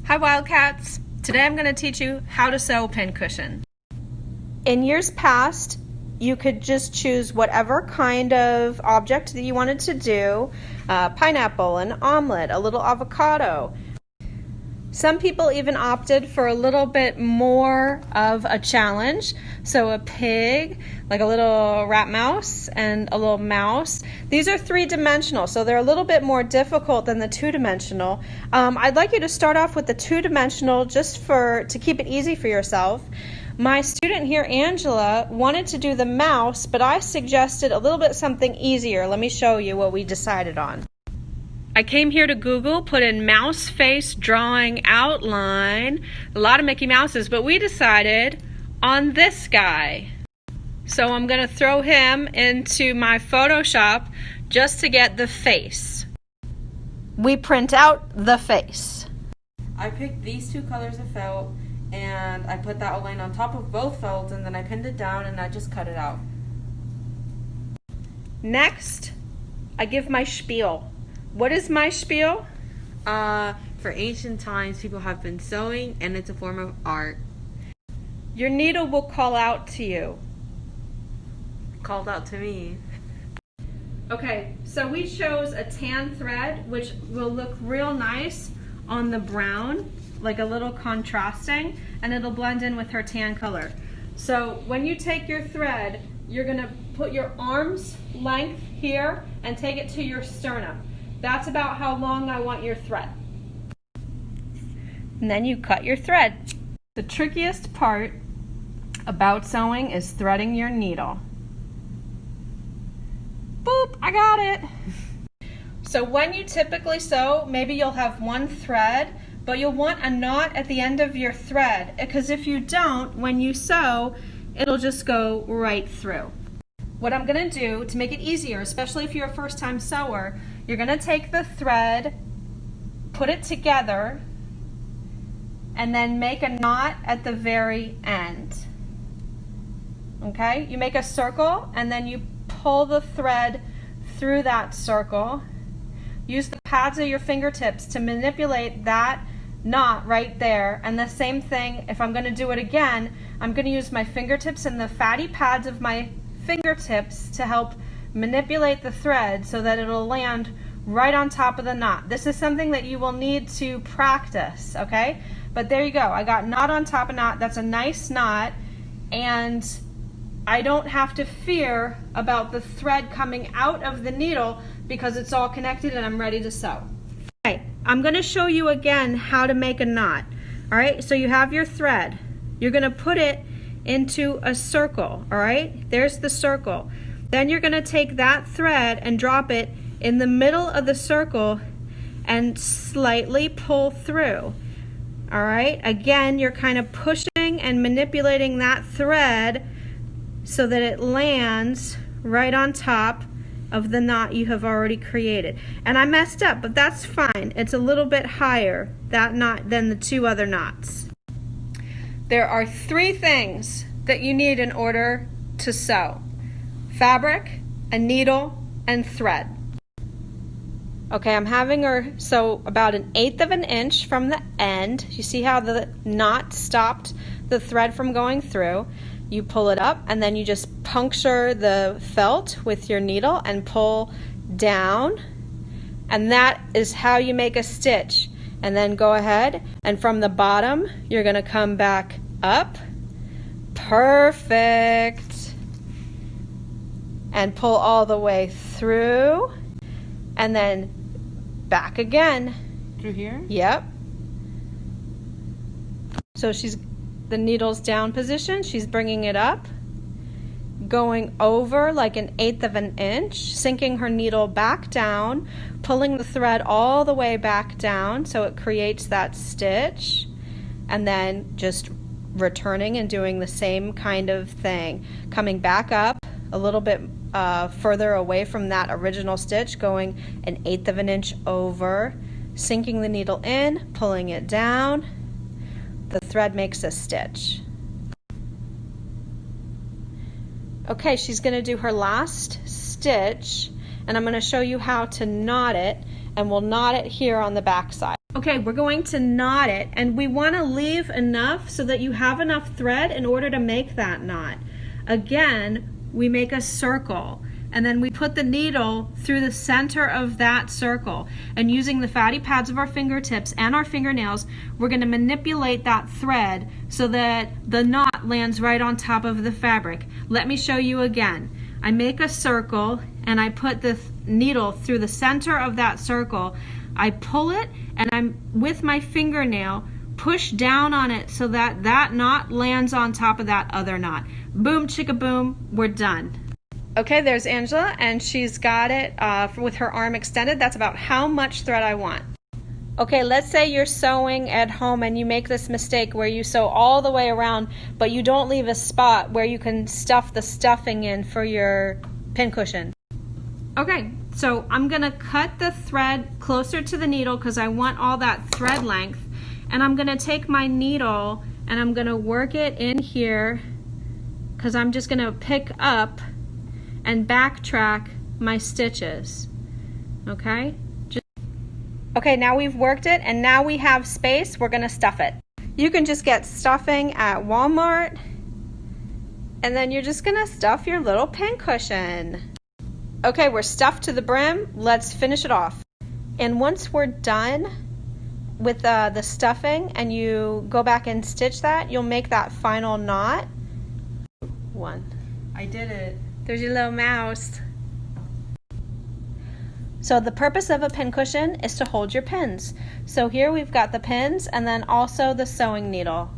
Hi Wildcats! Today I'm going to teach you how to sew pincushion. In years past, you could just choose whatever kind of object that you wanted to do, pineapple, an omelet, a little avocado. Some people even opted for a little bit more of a challenge. So a pig, like a little rat mouse, and a little mouse. These are three-dimensional, so they're a little bit more difficult than the two-dimensional. I'd like you to start off with the two-dimensional just to keep it easy for yourself. My student here, Angela, wanted to do the mouse, but I suggested a little bit something easier. Let me show you what we decided on. I came here to Google, put in mouse face drawing outline, a lot of Mickey Mouses, but we decided on this guy. So I'm going to throw him into my Photoshop just to get the face. We print out the face. I picked these two colors of felt and I put that outline on top of both felts and then I pinned it down and I just cut it out. Next, I give my spiel. What is my spiel? For ancient times, people have been sewing, and it's a form of art. Your needle will call out to you. Called out to me. Okay, so we chose a tan thread, which will look real nice on the brown, like a little contrasting, and it'll blend in with her tan color. So when you take your thread, you're gonna put your arm's length here and take it to your sternum. That's about how long I want your thread. And then you cut your thread. The trickiest part about sewing is threading your needle. Boop, I got it. So when you typically sew, maybe you'll have one thread, but you'll want a knot at the end of your thread, because if you don't, when you sew, it'll just go right through. What I'm going to do to make it easier, especially if you're a first-time sewer, you're going to take the thread, put it together, and then make a knot at the very end. Okay? You make a circle, and then you pull the thread through that circle. Use the pads of your fingertips to manipulate that knot right there. And the same thing, if I'm going to do it again, I'm going to use my fingertips and the fatty pads of my fingertips to help manipulate the thread so that it'll land right on top of the knot. This is something that you will need to practice, okay? But there you go. I got knot on top of knot. That's a nice knot, and I don't have to fear about the thread coming out of the needle because it's all connected and I'm ready to sew. Okay, I'm going to show you again how to make a knot. All right, so you have your thread. You're going to put it into a circle, all right? There's the circle. Then you're going to take that thread and drop it in the middle of the circle and slightly pull through. All right? Again, you're kind of pushing and manipulating that thread so that it lands right on top of the knot you have already created. And I messed up, but that's fine. It's a little bit higher, that knot, than the two other knots. There are three things that you need in order to sew: fabric, a needle, and thread. Okay, I'm having her sew about 1/8 of an inch from the end. You see how the knot stopped the thread from going through? You pull it up and then you just puncture the felt with your needle and pull down. And that is how you make a stitch. And then go ahead and from the bottom, you're going to come back up. Perfect. And pull all the way through. And then back again. Through here? Yep. So the needle's down position. She's bringing it up. Going over like 1/8 of an inch, sinking her needle back down, pulling the thread all the way back down so it creates that stitch, and then just returning and doing the same kind of thing. Coming back up a little bit further away from that original stitch, going 1/8 of an inch over, sinking the needle in, pulling it down. The thread makes a stitch. Okay, she's going to do her last stitch, and I'm going to show you how to knot it, and we'll knot it here on the back side. Okay, we're going to knot it, and we want to leave enough so that you have enough thread in order to make that knot. Again, we make a circle, and then we put the needle through the center of that circle. And using the fatty pads of our fingertips and our fingernails, we're going to manipulate that thread so that the knot lands right on top of the fabric. Let me show you again. I make a circle, and I put the needle through the center of that circle. I pull it, and I'm with my fingernail push down on it so that that knot lands on top of that other knot. Boom chicka boom, we're done. Okay, there's Angela, and she's got it with her arm extended. That's about how much thread I want. Okay, let's say you're sewing at home and you make this mistake where you sew all the way around, but you don't leave a spot where you can stuff the stuffing in for your pincushion. Okay, so I'm gonna cut the thread closer to the needle because I want all that thread length, and I'm gonna take my needle and I'm gonna work it in here because I'm just gonna pick up and backtrack my stitches. Okay? Okay, now we've worked it, and now we have space. We're gonna stuff it. You can just get stuffing at Walmart, and then you're just gonna stuff your little pincushion. Okay, we're stuffed to the brim. Let's finish it off. And once we're done with the stuffing and you go back and stitch that, you'll make that final knot. One. I did it. There's your little mouse. So the purpose of a pincushion is to hold your pins. So here we've got the pins and then also the sewing needle.